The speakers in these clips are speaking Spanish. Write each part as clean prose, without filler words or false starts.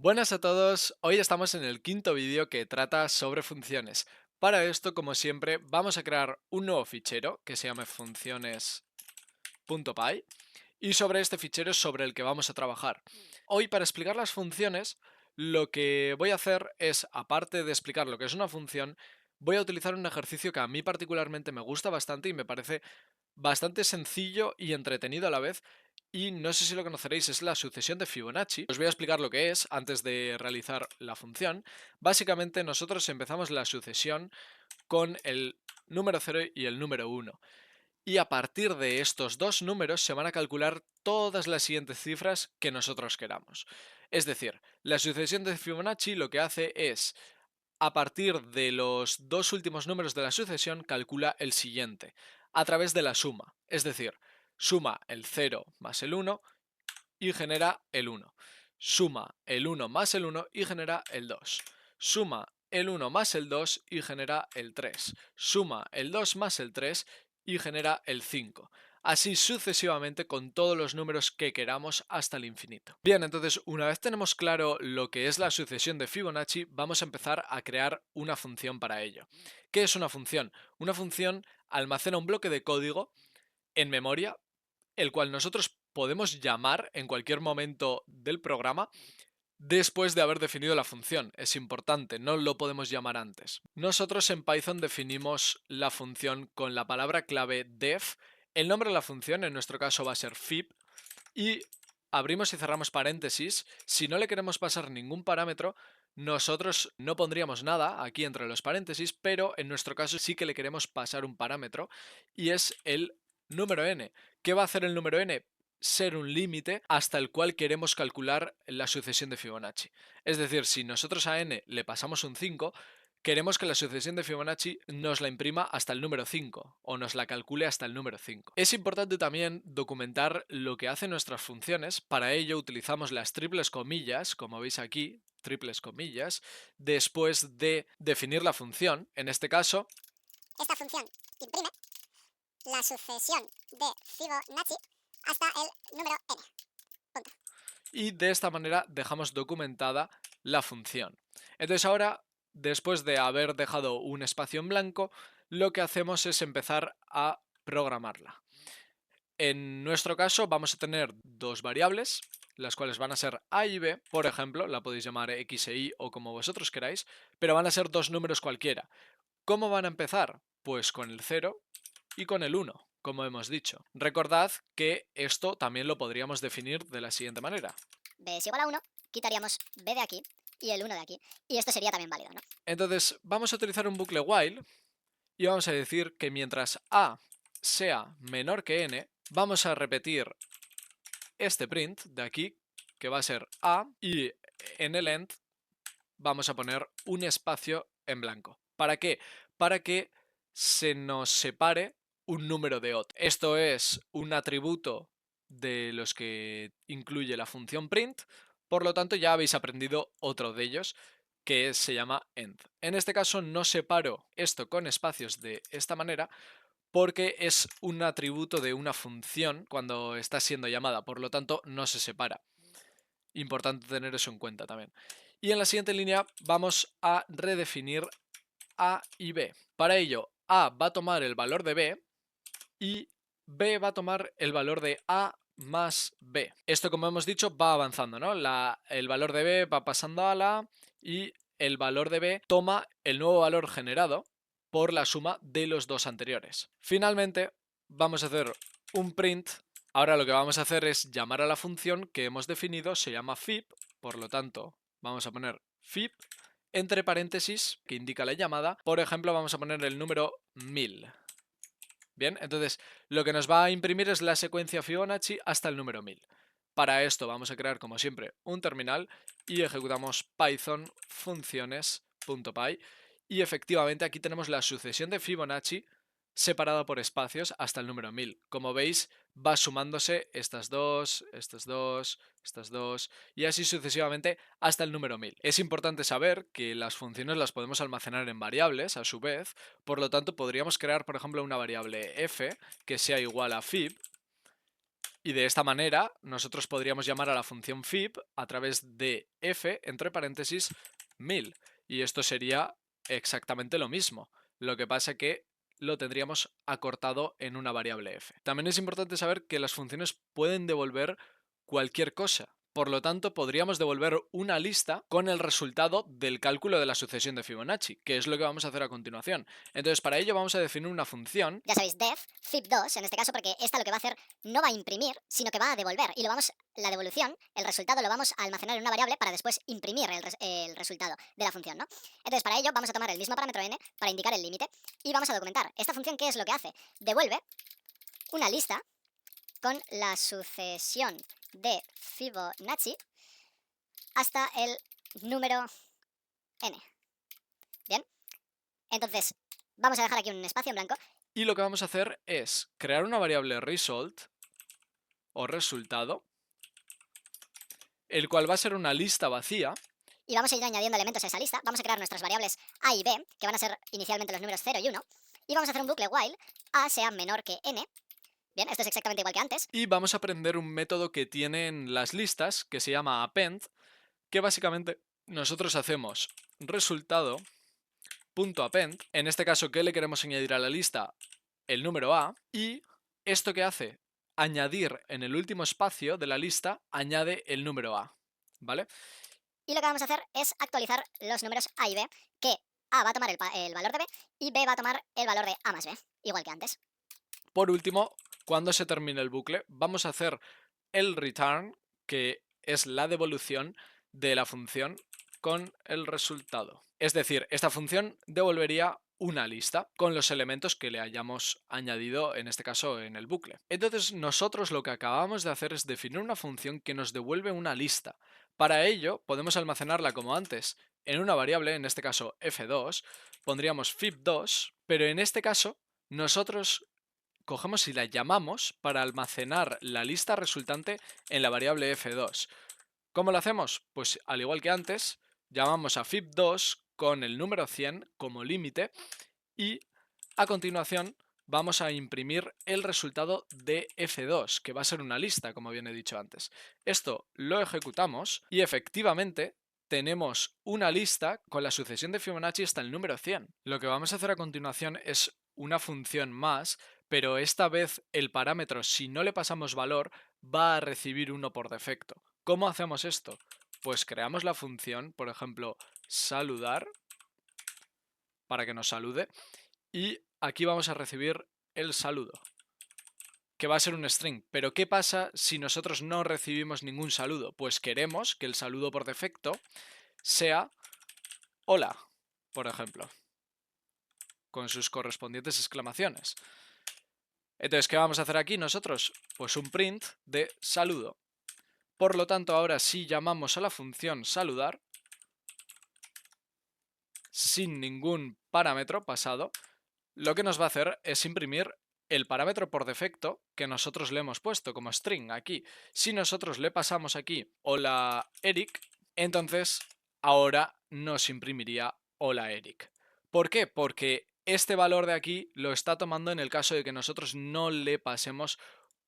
Buenas a todos, hoy estamos en el quinto vídeo que trata sobre funciones. Para esto, como siempre, vamos a crear un nuevo fichero que se llame funciones.py y sobre este fichero es sobre el que vamos a trabajar. Hoy, para explicar las funciones, lo que voy a hacer es, aparte de explicar lo que es una función, voy a utilizar un ejercicio que a mí particularmente me gusta bastante y me parece bastante sencillo y entretenido a la vez, y no sé si lo conoceréis, es la sucesión de Fibonacci. Os voy a explicar lo que es antes de realizar la función. Básicamente nosotros empezamos la sucesión con el número 0 y el número 1. Y a partir de estos dos números se van a calcular todas las siguientes cifras que nosotros queramos. Es decir, la sucesión de Fibonacci lo que hace es, a partir de los dos últimos números de la sucesión, calcula el siguiente, a través de la suma. Es decir, suma el 0 más el 1 y genera el 1. Suma el 1 más el 1 y genera el 2. Suma el 1 más el 2 y genera el 3. Suma el 2 más el 3 y genera el 5. Así sucesivamente con todos los números que queramos hasta el infinito. Bien, entonces una vez tenemos claro lo que es la sucesión de Fibonacci, vamos a empezar a crear una función para ello. ¿Qué es una función? Una función almacena un bloque de código en memoria, el cual nosotros podemos llamar en cualquier momento del programa después de haber definido la función. Es importante, no lo podemos llamar antes. Nosotros en Python definimos la función con la palabra clave def. El nombre de la función en nuestro caso va a ser fib y abrimos y cerramos paréntesis. Si no le queremos pasar ningún parámetro, nosotros no pondríamos nada aquí entre los paréntesis, pero en nuestro caso sí que le queremos pasar un parámetro y es el número n. ¿Qué va a hacer el número n? Ser un límite hasta el cual queremos calcular la sucesión de Fibonacci. Es decir, si nosotros a n le pasamos un 5, queremos que la sucesión de Fibonacci nos la imprima hasta el número 5 o nos la calcule hasta el número 5. Es importante también documentar lo que hacen nuestras funciones. Para ello utilizamos las triples comillas, como veis aquí, triples comillas, después de definir la función. En este caso, esta función imprime la sucesión de Fibonacci hasta el número n. Punto. y de esta manera dejamos documentada la función. Entonces ahora, después de haber dejado un espacio en blanco, lo que hacemos es empezar a programarla. En nuestro caso vamos a tener dos variables, las cuales van a ser a y b, por ejemplo, la podéis llamar x e y o como vosotros queráis, pero van a ser dos números cualquiera. ¿Cómo van a empezar? Pues con el 0 y con el 1, como hemos dicho. Recordad que esto también lo podríamos definir de la siguiente manera. B es igual a 1, quitaríamos B de aquí y el 1 de aquí. Y esto sería también válido, ¿no? Entonces vamos a utilizar un bucle while y vamos a decir que mientras a sea menor que n, vamos a repetir este print de aquí, que va a ser a, y en el end vamos a poner un espacio en blanco. ¿Para qué? Para que se nos separe un número de odd. Esto es un atributo de los que incluye la función print, por lo tanto ya habéis aprendido otro de ellos que se llama end. En este caso no separo esto con espacios de esta manera porque es un atributo de una función cuando está siendo llamada, por lo tanto no se separa. Importante tener eso en cuenta también. Y en la siguiente línea vamos a redefinir A y B. Para ello, A va a tomar el valor de B y B va a tomar el valor de A más B. Esto, como hemos dicho, va avanzando, ¿no? El valor de B va pasando a la A y el valor de B toma el nuevo valor generado por la suma de los dos anteriores. Finalmente, vamos a hacer un print. Ahora lo que vamos a hacer es llamar a la función que hemos definido, se llama fib, por lo tanto vamos a poner fib entre paréntesis que indica la llamada. Por ejemplo, vamos a poner el número 1000. Bien, entonces lo que nos va a imprimir es la secuencia Fibonacci hasta el número 1000. Para esto vamos a crear, como siempre, un terminal y ejecutamos python funciones.py y efectivamente aquí tenemos la sucesión de Fibonacci separada por espacios hasta el número 1000. Como veis, va sumándose estas dos, estas dos, estas dos y así sucesivamente hasta el número 1000. Es importante saber que las funciones las podemos almacenar en variables a su vez, por lo tanto podríamos crear, por ejemplo, una variable f que sea igual a fib Y de esta manera nosotros podríamos llamar a la función fib a través de f entre paréntesis 1000. Y esto sería exactamente lo mismo. Lo que pasa que lo tendríamos acortado en una variable f. También es importante saber que las funciones pueden devolver cualquier cosa. Por lo tanto, podríamos devolver una lista con el resultado del cálculo de la sucesión de Fibonacci, que es lo que vamos a hacer a continuación. Entonces, para ello vamos a definir una función. Ya sabéis, def, fib2, en este caso, porque esta lo que va a hacer no va a imprimir, sino que va a devolver. Y la devolución, el resultado, lo vamos a almacenar en una variable para después imprimir el resultado de la función, ¿no? Entonces, para ello vamos a tomar el mismo parámetro n para indicar el límite y vamos a documentar. Esta función, ¿qué es lo que hace? Devuelve una lista con la sucesión de Fibonacci hasta el número n. Bien, entonces vamos a dejar aquí un espacio en blanco. Y lo que vamos a hacer es crear una variable result o resultado, el cual va a ser una lista vacía. Y vamos a ir añadiendo elementos a esa lista. Vamos a crear nuestras variables a y b, que van a ser inicialmente los números 0 y 1. Y vamos a hacer un bucle while a sea menor que n. Bien, esto es exactamente igual que antes. Y vamos a aprender un método que tienen las listas, que se llama append, que básicamente nosotros hacemos resultado.append. En este caso, ¿qué le queremos añadir a la lista? El número a. Y esto que hace, añadir en el último espacio de la lista, añade el número a. ¿Vale? Y lo que vamos a hacer es actualizar los números a y b, que a va a tomar el valor de b y b va a tomar el valor de a más b, igual que antes. Por último, cuando se termine el bucle, vamos a hacer el return, que es la devolución de la función con el resultado. Es decir, esta función devolvería una lista con los elementos que le hayamos añadido, en este caso en el bucle. Entonces nosotros lo que acabamos de hacer es definir una función que nos devuelve una lista. Para ello podemos almacenarla como antes en una variable, en este caso f2, pondríamos fib2, pero en este caso nosotros cogemos y la llamamos para almacenar la lista resultante en la variable f2. ¿Cómo lo hacemos? Pues al igual que antes, llamamos a fib2 con el número 100 como límite y a continuación vamos a imprimir el resultado de f2, que va a ser una lista, como bien he dicho antes. Esto lo ejecutamos y efectivamente tenemos una lista con la sucesión de Fibonacci hasta el número 100. Lo que vamos a hacer a continuación es una función más, pero esta vez el parámetro, si no le pasamos valor, va a recibir 1 por defecto. ¿Cómo hacemos esto? Pues creamos la función, por ejemplo, saludar, para que nos salude, y aquí vamos a recibir el saludo, que va a ser un string. Pero ¿qué pasa si nosotros no recibimos ningún saludo? Pues queremos que el saludo por defecto sea hola, por ejemplo, con sus correspondientes exclamaciones. Entonces, ¿qué vamos a hacer aquí nosotros? Pues un print de saludo. Por lo tanto, ahora si llamamos a la función saludar, sin ningún parámetro pasado, lo que nos va a hacer es imprimir el parámetro por defecto que nosotros le hemos puesto como string aquí. Si nosotros le pasamos aquí hola Eric, entonces ahora nos imprimiría hola Eric. ¿Por qué? Porque este valor de aquí lo está tomando en el caso de que nosotros no le pasemos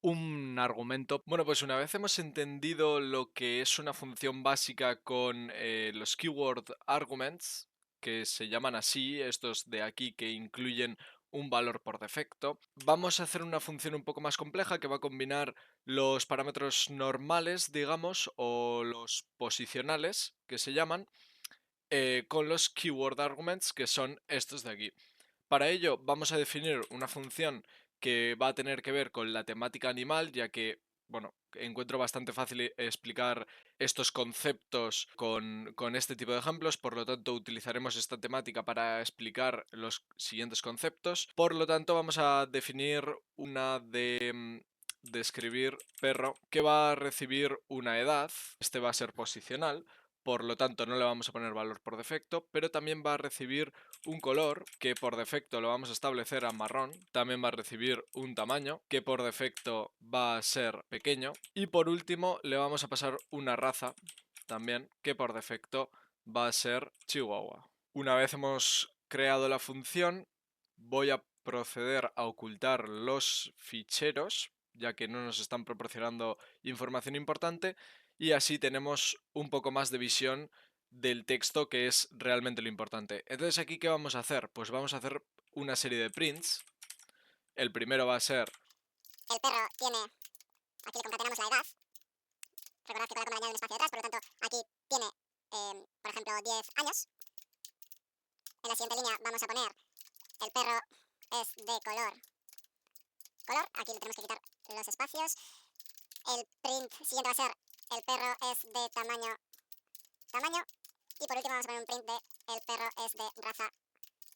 un argumento. Bueno, pues una vez hemos entendido lo que es una función básica con los keyword arguments, que se llaman así, estos de aquí que incluyen un valor por defecto, vamos a hacer una función un poco más compleja que va a combinar los parámetros normales, digamos, o los posicionales, que se llaman, con los keyword arguments, que son estos de aquí. Para ello vamos a definir una función que va a tener que ver con la temática animal, ya que, bueno, encuentro bastante fácil explicar estos conceptos con este tipo de ejemplos, por lo tanto utilizaremos esta temática para explicar los siguientes conceptos. Por lo tanto vamos a definir una de escribir perro que va a recibir una edad, este va a ser posicional, por lo tanto no le vamos a poner valor por defecto, pero también va a recibir un color que por defecto lo vamos a establecer a marrón, también va a recibir un tamaño que por defecto va a ser pequeño y por último le vamos a pasar una raza también que por defecto va a ser chihuahua. Una vez hemos creado la función voy a proceder a ocultar los ficheros ya que no nos están proporcionando información importante, y así tenemos un poco más de visión del texto, que es realmente lo importante. Entonces, ¿aquí qué vamos a hacer? Pues vamos a hacer una serie de prints. El primero va a ser... El perro tiene, aquí le concatenamos la edad. Recordad que con la coma le añade un espacio detrás, por lo tanto, aquí tiene, por ejemplo, 10 años. En la siguiente línea vamos a poner, el perro es de color. Aquí le tenemos que quitar los espacios. El print siguiente va a ser, el perro es de tamaño. Y por último vamos a poner un print de, el perro es de raza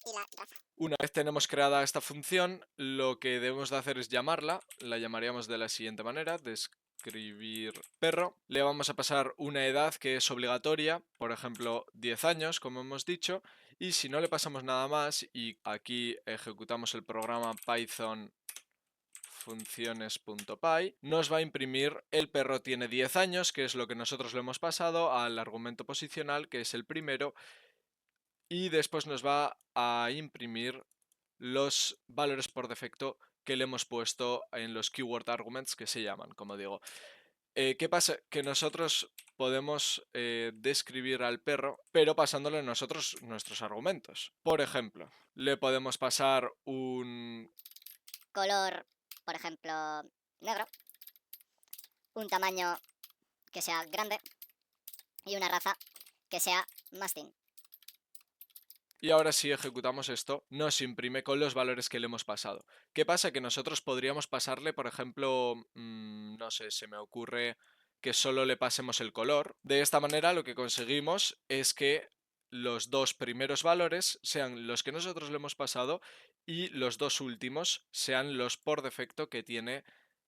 y la raza. Una vez tenemos creada esta función, lo que debemos de hacer es llamarla. La llamaríamos de la siguiente manera: describir perro. Le vamos a pasar una edad que es obligatoria, por ejemplo 10 años, como hemos dicho. Y si no le pasamos nada más y aquí ejecutamos el programa Python funciones.py, nos va a imprimir el perro tiene 10 años, que es lo que nosotros le hemos pasado al argumento posicional, que es el primero, y después nos va a imprimir los valores por defecto que le hemos puesto en los keyword arguments, que se llaman, como digo. ¿Qué pasa? Que nosotros podemos describir al perro, pero pasándole nosotros nuestros argumentos. Por ejemplo, le podemos pasar un color, por ejemplo, negro, un tamaño que sea grande y una raza que sea mastín. y ahora si ejecutamos esto, nos imprime con los valores que le hemos pasado. ¿Qué pasa? Que nosotros podríamos pasarle, por ejemplo, no sé, se me ocurre que solo le pasemos el color. De esta manera lo que conseguimos es que los dos primeros valores sean los que nosotros le hemos pasado y los dos últimos sean los por defecto que tiene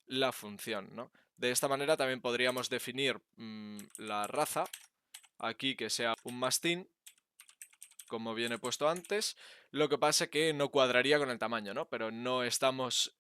la función, ¿no? De esta manera también podríamos definir la raza, aquí que sea un mastín, como viene puesto antes. Lo que pasa es que no cuadraría con el tamaño, ¿no? Pero no estamos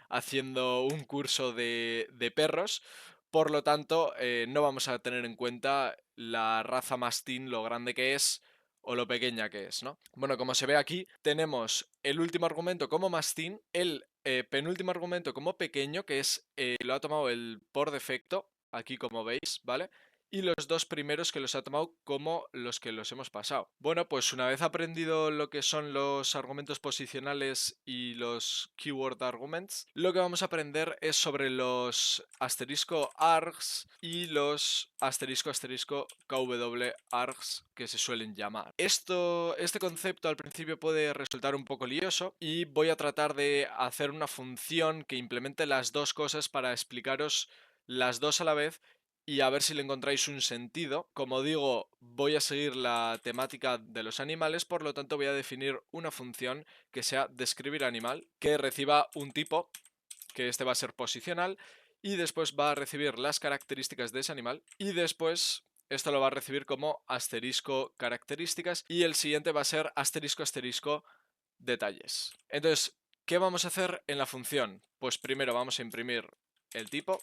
haciendo un curso de perros, por lo tanto, no vamos a tener en cuenta la raza mastín, lo grande que es o lo pequeña que es, ¿no? Bueno, como se ve aquí, tenemos el último argumento como mastín, el penúltimo argumento como pequeño, que es lo ha tomado el por defecto, aquí como veis, ¿vale? Y los dos primeros que los ha tomado como los que los hemos pasado. Bueno, pues una vez aprendido lo que son los argumentos posicionales y los keyword arguments, lo que vamos a aprender es sobre los asterisco args y los asterisco asterisco kw args, que se suelen llamar. Este concepto al principio puede resultar un poco lioso y voy a tratar de hacer una función que implemente las dos cosas para explicaros las dos a la vez y a ver si le encontráis un sentido. Como digo, voy a seguir la temática de los animales, por lo tanto voy a definir una función que sea describir animal, que reciba un tipo, que este va a ser posicional, y después va a recibir las características de ese animal, y después esto lo va a recibir como asterisco características, y el siguiente va a ser asterisco asterisco detalles. Entonces, ¿qué vamos a hacer en la función? Pues primero vamos a imprimir el tipo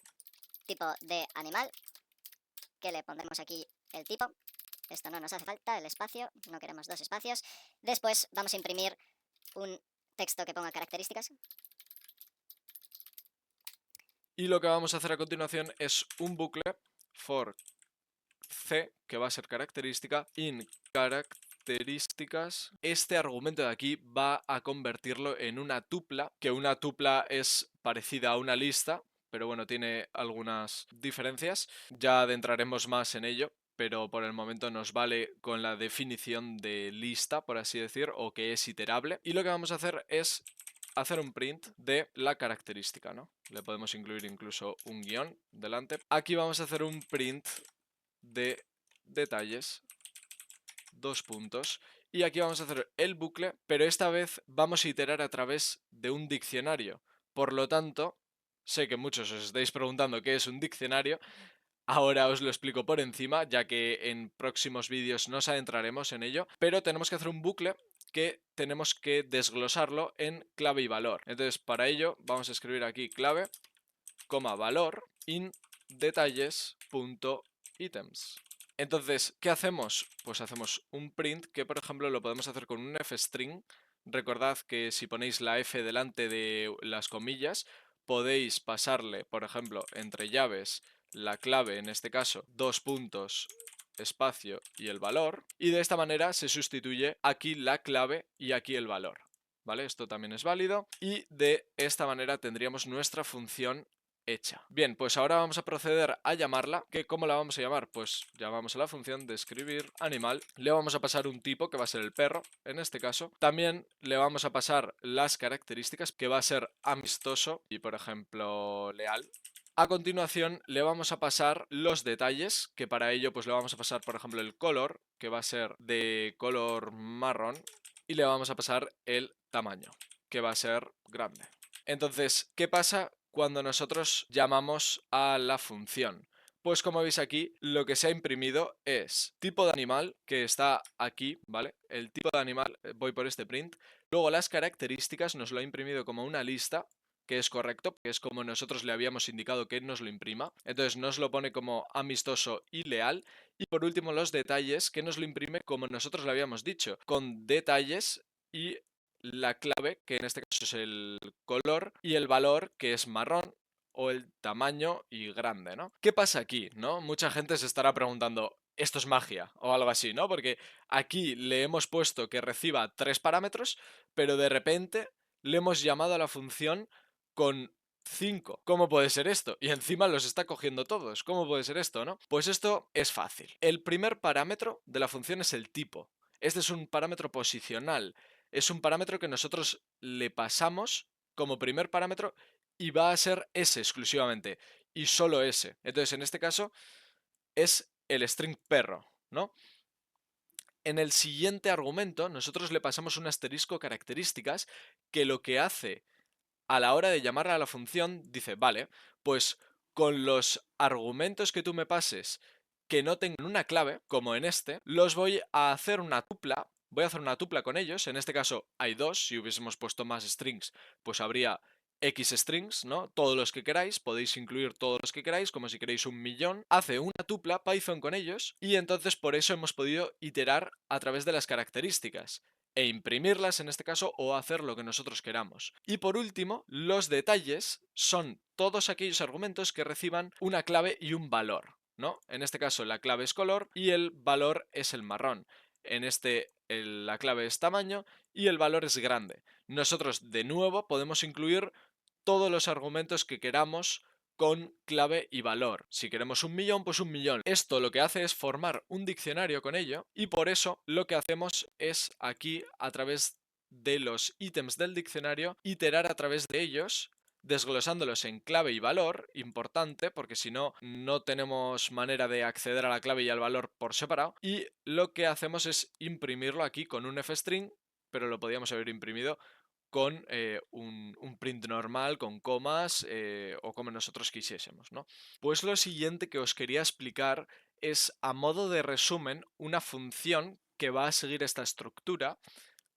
de animal, que le pondremos aquí el tipo. Esto no nos hace falta, el espacio, no queremos dos espacios. Después vamos a imprimir un texto que ponga características. Y lo que vamos a hacer a continuación es un bucle for c, que va a ser característica, in características. Este argumento de aquí va a convertirlo en una tupla, que una tupla es parecida a una lista, pero bueno, tiene algunas diferencias. Ya adentraremos más en ello, pero por el momento nos vale con la definición de lista, por así decir, o que es iterable. Y lo que vamos a hacer es hacer un print de la característica, ¿no? Le podemos incluir incluso un guión delante. Aquí vamos a hacer un print de detalles, dos puntos. Y aquí vamos a hacer el bucle, pero esta vez vamos a iterar a través de un diccionario. Por lo tanto, sé que muchos os estáis preguntando qué es un diccionario. Ahora os lo explico por encima, ya que en próximos vídeos nos adentraremos en ello, pero tenemos que hacer un bucle que tenemos que desglosarlo en clave y valor. Entonces, para ello vamos a escribir aquí clave, valor, in detalles.items. Entonces, ¿qué hacemos? Pues hacemos un print que, por ejemplo, lo podemos hacer con un fstring. Recordad que si ponéis la f delante de las comillas, podéis pasarle, por ejemplo, entre llaves, la clave, en este caso, 2 puntos, espacio y el valor, y de esta manera se sustituye aquí la clave y aquí el valor, ¿vale? Esto también es válido y de esta manera tendríamos nuestra función hecha. Bien, pues ahora vamos a proceder a llamarla, que ¿cómo la vamos a llamar? Pues llamamos a la función describir animal, le vamos a pasar un tipo que va a ser el perro, en este caso. También le vamos a pasar las características, que va a ser amistoso y, por ejemplo, leal. A continuación le vamos a pasar los detalles, que para ello pues le vamos a pasar, por ejemplo, el color, que va a ser de color marrón, y le vamos a pasar el tamaño, que va a ser grande. Entonces, ¿qué pasa cuando nosotros llamamos a la función? Pues como veis aquí, lo que se ha imprimido es tipo de animal, que está aquí, ¿vale? El tipo de animal, voy por este print. Luego las características nos lo ha imprimido como una lista, que es correcto, que es como nosotros le habíamos indicado que nos lo imprima. Entonces nos lo pone como amistoso y leal. Y por último los detalles, que nos lo imprime como nosotros le habíamos dicho, con detalles y la clave, que en este caso es el color, y el valor, que es marrón, o el tamaño y grande, ¿no? ¿Qué pasa aquí, no? Mucha gente se estará preguntando, ¿esto es magia? O algo así, ¿no? Porque aquí le hemos puesto que reciba 3 parámetros, pero de repente le hemos llamado a la función con 5. ¿Cómo puede ser esto? Y encima los está cogiendo todos. ¿Cómo puede ser esto, no? Pues esto es fácil. El primer parámetro de la función es el tipo. Este es un parámetro posicional. Es un parámetro que nosotros le pasamos como primer parámetro y va a ser ese exclusivamente. Y solo ese. Entonces, en este caso, es el string perro, ¿no? En el siguiente argumento, nosotros le pasamos un asterisco características que lo que hace a la hora de llamarla a la función, dice, vale, pues con los argumentos que tú me pases que no tengan una clave, como en este, los voy a hacer una tupla, voy a hacer una tupla con ellos, en este caso hay 2, si hubiésemos puesto más strings, pues habría X strings, ¿no? Todos los que queráis, podéis incluir todos los que queráis, como si queréis 1.000.000. Hace una tupla Python con ellos y entonces por eso hemos podido iterar a través de las características e imprimirlas en este caso o hacer lo que nosotros queramos. Y por último, los detalles son todos aquellos argumentos que reciban una clave y un valor, ¿no? En este caso la clave es color y el valor es el marrón. En este la clave es tamaño y el valor es grande. Nosotros de nuevo podemos incluir todos los argumentos que queramos con clave y valor. Si queremos 1.000.000, pues 1.000.000. Esto lo que hace es formar un diccionario con ello y por eso lo que hacemos es aquí, a través de los ítems del diccionario, iterar a través de ellos, desglosándolos en clave y valor, importante, porque si no, no tenemos manera de acceder a la clave y al valor por separado, y lo que hacemos es imprimirlo aquí con un fstring, pero lo podríamos haber imprimido con un print normal, con comas o como nosotros quisiésemos, ¿no? Pues lo siguiente que os quería explicar es, a modo de resumen, una función que va a seguir esta estructura.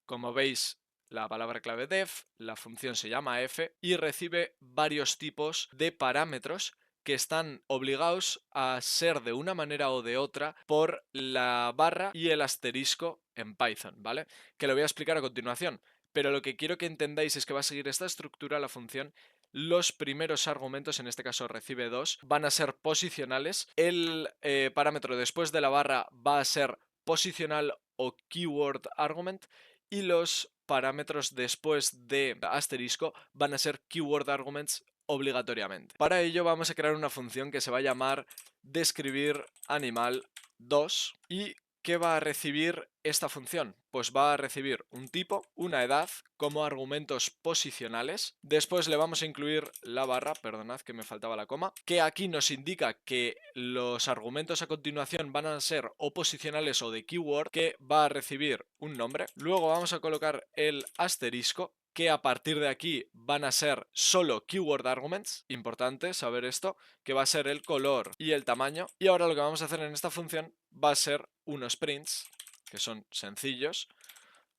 Como veis, la palabra clave def, la función se llama f y recibe varios tipos de parámetros que están obligados a ser de una manera o de otra por la barra y el asterisco en Python, ¿vale? Que lo voy a explicar a continuación. Pero lo que quiero que entendáis es que va a seguir esta estructura la función. Los primeros argumentos, en este caso recibe 2, van a ser posicionales. El parámetro después de la barra va a ser posicional o keyword argument y los parámetros después de asterisco van a ser keyword arguments obligatoriamente. Para ello vamos a crear una función que se va a llamar describir animal 2 y ¿qué va a recibir esta función? Pues va a recibir un tipo, una edad, como argumentos posicionales. Después le vamos a incluir la barra, perdonad que me faltaba la coma, que aquí nos indica que los argumentos a continuación van a ser o posicionales o de keyword, que va a recibir un nombre. Luego vamos a colocar el asterisco, que a partir de aquí van a ser solo keyword arguments, importante saber esto, que va a ser el color y el tamaño. Y ahora lo que vamos a hacer en esta función va a ser unos prints, que son sencillos,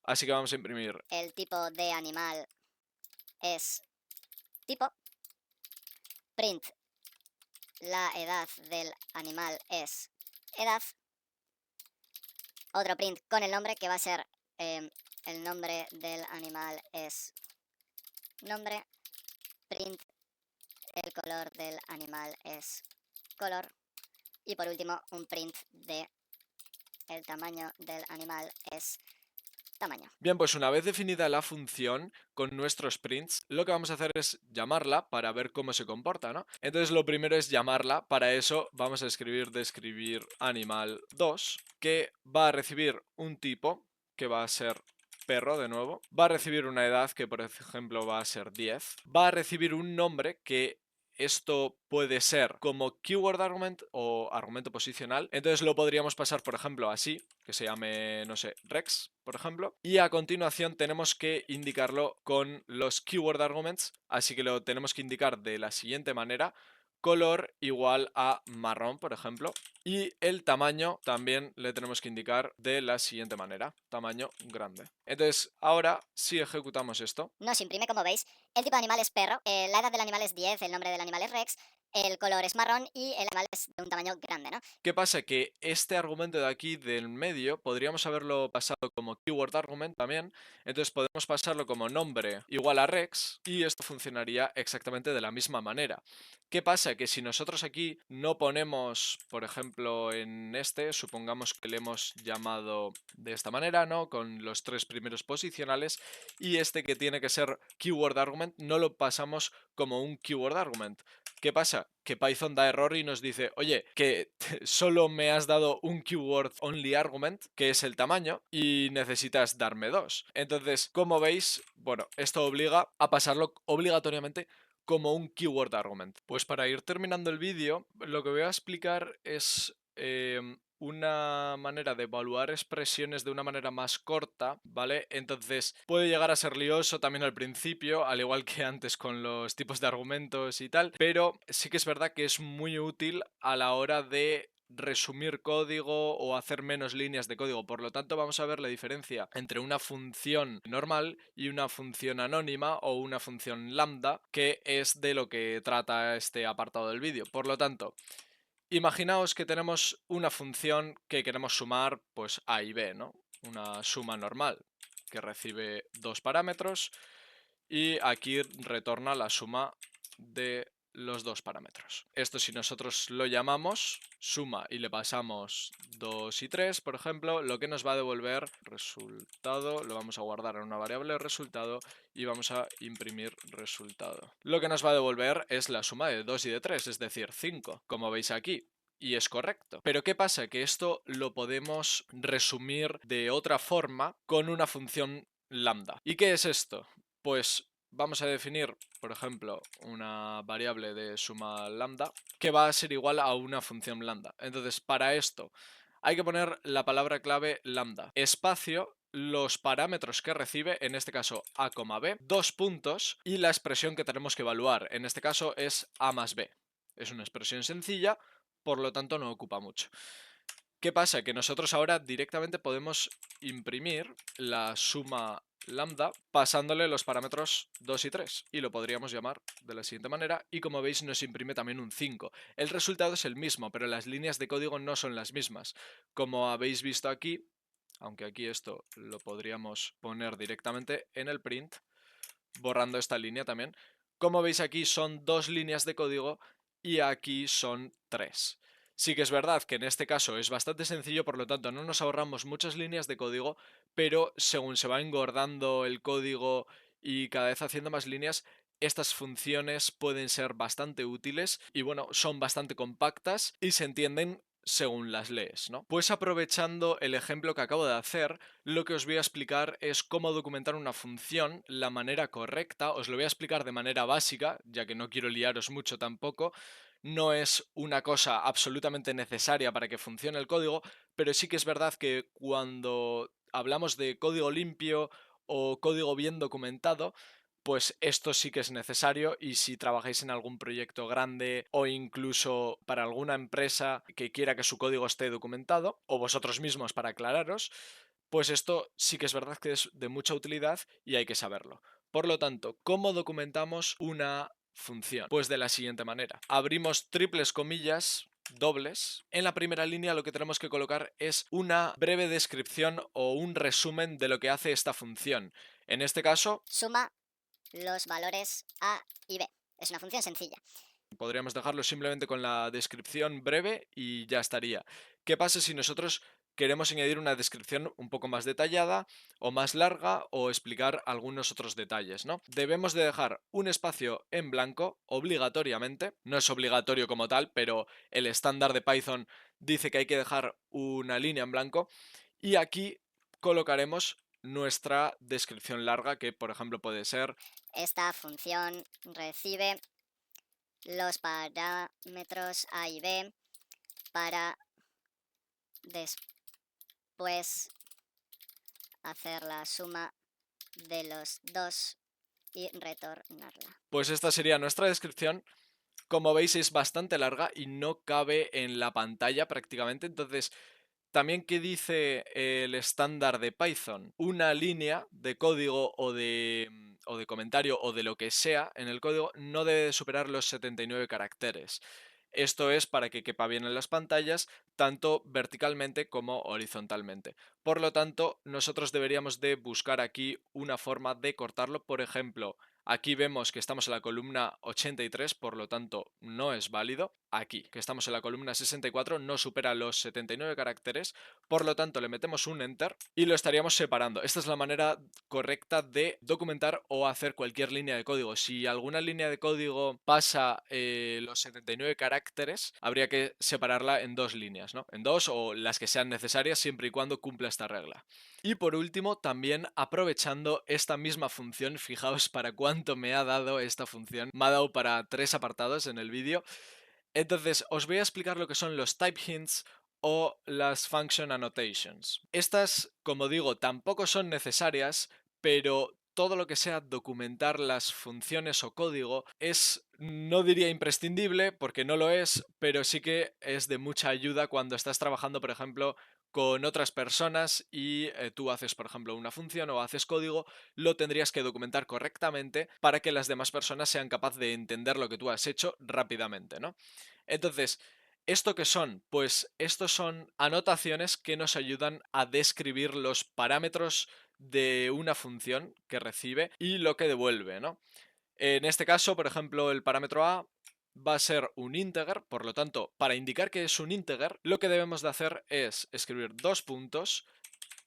así que vamos a imprimir. El tipo de animal es tipo. Print. La edad del animal es edad. Otro print con el nombre que va a ser el nombre del animal es nombre. Print el color del animal es color. Y por último, un print de el tamaño del animal es tamaño. Bien, pues una vez definida la función con nuestros prints, lo que vamos a hacer es llamarla para ver cómo se comporta, ¿no? Entonces lo primero es llamarla, para eso vamos a escribir describir animal2, que va a recibir un tipo, que va a ser perro de nuevo, va a recibir una edad que por ejemplo va a ser 10, va a recibir un nombre que esto puede ser como keyword argument o argumento posicional. Entonces lo podríamos pasar, por ejemplo, así, que se llame, no sé, Rex, por ejemplo. Y a continuación tenemos que indicarlo con los keyword arguments. Así que lo tenemos que indicar de la siguiente manera. Color igual a marrón, por ejemplo. Y el tamaño también le tenemos que indicar de la siguiente manera. Tamaño grande. Entonces, ahora, si ejecutamos esto, Nos imprime, como veis, el tipo de animal es perro, la edad del animal es 10, el nombre del animal es Rex, el color es marrón y el animal es de un tamaño grande, ¿no? ¿qué pasa? Que este argumento de aquí del medio podríamos haberlo pasado como keyword argument también. Entonces podemos pasarlo como nombre igual a Rex y esto funcionaría exactamente de la misma manera. ¿Qué pasa? Que si nosotros aquí no ponemos, por ejemplo, en este, supongamos que le hemos llamado de esta manera, ¿no? Con los 3 primeros posicionales, y este que tiene que ser keyword argument no lo pasamos como un keyword argument. ¿Qué pasa? Que Python da error y nos dice, oye, que solo me has dado un keyword only argument, que es el tamaño, y necesitas darme 2. Entonces, como veis, bueno, esto obliga a pasarlo obligatoriamente como un keyword argument. Pues para ir terminando el vídeo, lo que voy a explicar es una manera de evaluar expresiones de una manera más corta, ¿vale? Entonces puede llegar a ser lioso también al principio, al igual que antes con los tipos de argumentos y tal, pero sí que es verdad que es muy útil a la hora de resumir código o hacer menos líneas de código. Por lo tanto, vamos a ver la diferencia entre una función normal y una función anónima o una función lambda, que es de lo que trata este apartado del vídeo. Por lo tanto, imaginaos que tenemos una función que queremos sumar, pues A y B, ¿no? Una suma normal que recibe 2 parámetros y aquí retorna la suma de los 2 parámetros. Esto, si nosotros lo llamamos suma y le pasamos 2 y 3, por ejemplo, lo que nos va a devolver resultado, lo vamos a guardar en una variable resultado y vamos a imprimir resultado. Lo que nos va a devolver es la suma de 2 y de 3, es decir, 5, como veis aquí. Y es correcto. Pero ¿qué pasa? Que esto lo podemos resumir de otra forma con una función lambda. ¿Y qué es esto? Pues vamos a definir, por ejemplo, una variable de suma lambda que va a ser igual a una función lambda. Entonces, para esto hay que poner la palabra clave lambda, espacio, los parámetros que recibe, en este caso a, b, 2 puntos y la expresión que tenemos que evaluar, en este caso es a más b. Es una expresión sencilla, por lo tanto no ocupa mucho. ¿Qué pasa? Que nosotros ahora directamente podemos imprimir la suma lambda pasándole los parámetros 2 y 3 y lo podríamos llamar de la siguiente manera y como veis nos imprime también un 5. El resultado es el mismo, pero las líneas de código no son las mismas. Como habéis visto aquí, aunque aquí esto lo podríamos poner directamente en el print, borrando esta línea también, como veis aquí son 2 líneas de código y aquí son 3. Sí que es verdad que en este caso es bastante sencillo, por lo tanto no nos ahorramos muchas líneas de código, pero según se va engordando el código y cada vez haciendo más líneas, estas funciones pueden ser bastante útiles y bueno, son bastante compactas y se entienden según las lees, ¿no? Pues aprovechando el ejemplo que acabo de hacer, lo que os voy a explicar es cómo documentar una función, la manera correcta. Os lo voy a explicar de manera básica, ya que no quiero liaros mucho tampoco. No es una cosa absolutamente necesaria para que funcione el código, pero sí que es verdad que cuando hablamos de código limpio o código bien documentado, pues esto sí que es necesario y si trabajáis en algún proyecto grande o incluso para alguna empresa que quiera que su código esté documentado o vosotros mismos para aclararos, pues esto sí que es verdad que es de mucha utilidad y hay que saberlo. Por lo tanto, ¿cómo documentamos una función? Pues de la siguiente manera. Abrimos triples comillas dobles. En la primera línea lo que tenemos que colocar es una breve descripción o un resumen de lo que hace esta función. En este caso, Suma los valores A y B. Es una función sencilla. Podríamos dejarlo simplemente con la descripción breve y ya estaría. ¿Qué pasa si nosotros queremos añadir una descripción un poco más detallada o más larga o explicar algunos otros detalles, ¿no? Debemos de dejar un espacio en blanco obligatoriamente. No es obligatorio como tal, pero el estándar de Python dice que hay que dejar una línea en blanco y aquí colocaremos nuestra descripción larga que, por ejemplo, puede ser Esta función recibe los parámetros A y B para después hacer la suma de los dos y retornarla. pues esta sería nuestra descripción. Como veis es bastante larga y no cabe en la pantalla prácticamente. Entonces, también ¿qué dice el estándar de Python? Una línea de código o de comentario o de lo que sea en el código no debe de superar los 79 caracteres. Esto es para que quepa bien en las pantallas, tanto verticalmente como horizontalmente. Por lo tanto, nosotros deberíamos de buscar aquí una forma de cortarlo. Por ejemplo, aquí vemos que estamos en la columna 83, por lo tanto no es válido. Aquí, que estamos en la columna 64, no supera los 79 caracteres, por lo tanto le metemos un enter y lo estaríamos separando. Esta es la manera correcta de documentar o hacer cualquier línea de código. Si alguna línea de código pasa los 79 caracteres, habría que separarla en dos líneas, ¿no? En dos o las que sean necesarias siempre y cuando cumpla esta regla. Y por último, también aprovechando esta misma función, fijaos para cuánto me ha dado esta función, me ha dado para 3 apartados en el vídeo. Entonces, os voy a explicar lo que son los type hints o las function annotations. Estas, como digo, tampoco son necesarias, pero todo lo que sea documentar las funciones o código es, no diría imprescindible, porque no lo es, pero sí que es de mucha ayuda cuando estás trabajando, por ejemplo, con otras personas y tú haces, por ejemplo, una función o haces código, lo tendrías que documentar correctamente para que las demás personas sean capaces de entender lo que tú has hecho rápidamente, ¿no? Entonces, ¿esto qué son? Pues estos son anotaciones que nos ayudan a describir los parámetros de una función que recibe y lo que devuelve, ¿no? En este caso, por ejemplo, el parámetro A va a ser un integer, por lo tanto, para indicar que es un integer, lo que debemos de hacer es escribir dos puntos,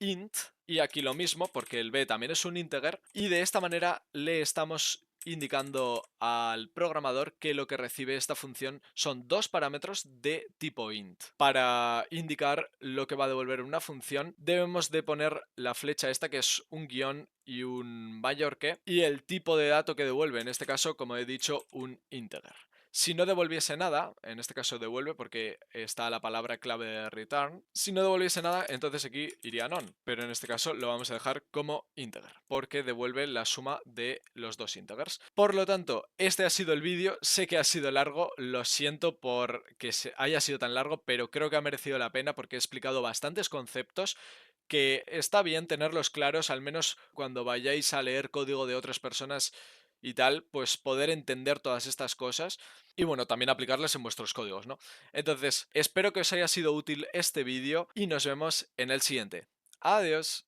int, y aquí lo mismo, porque el b también es un integer, y de esta manera le estamos indicando al programador que lo que recibe esta función son dos parámetros de tipo int. Para indicar lo que va a devolver una función, debemos de poner la flecha esta que es un guión y un mayor que, y el tipo de dato que devuelve, en este caso, como he dicho, un integer. Si no devolviese nada, en este caso devuelve porque está la palabra clave de return, si no devolviese nada, entonces aquí iría none, pero en este caso lo vamos a dejar como integer, porque devuelve la suma de los dos integers. Por lo tanto, este ha sido el vídeo, sé que ha sido largo, lo siento por que haya sido tan largo, pero creo que ha merecido la pena porque he explicado bastantes conceptos que está bien tenerlos claros, al menos cuando vayáis a leer código de otras personas y tal, pues poder entender todas estas cosas y bueno, también aplicarlas en vuestros códigos, ¿no? Entonces, espero que os haya sido útil este vídeo y nos vemos en el siguiente. Adiós.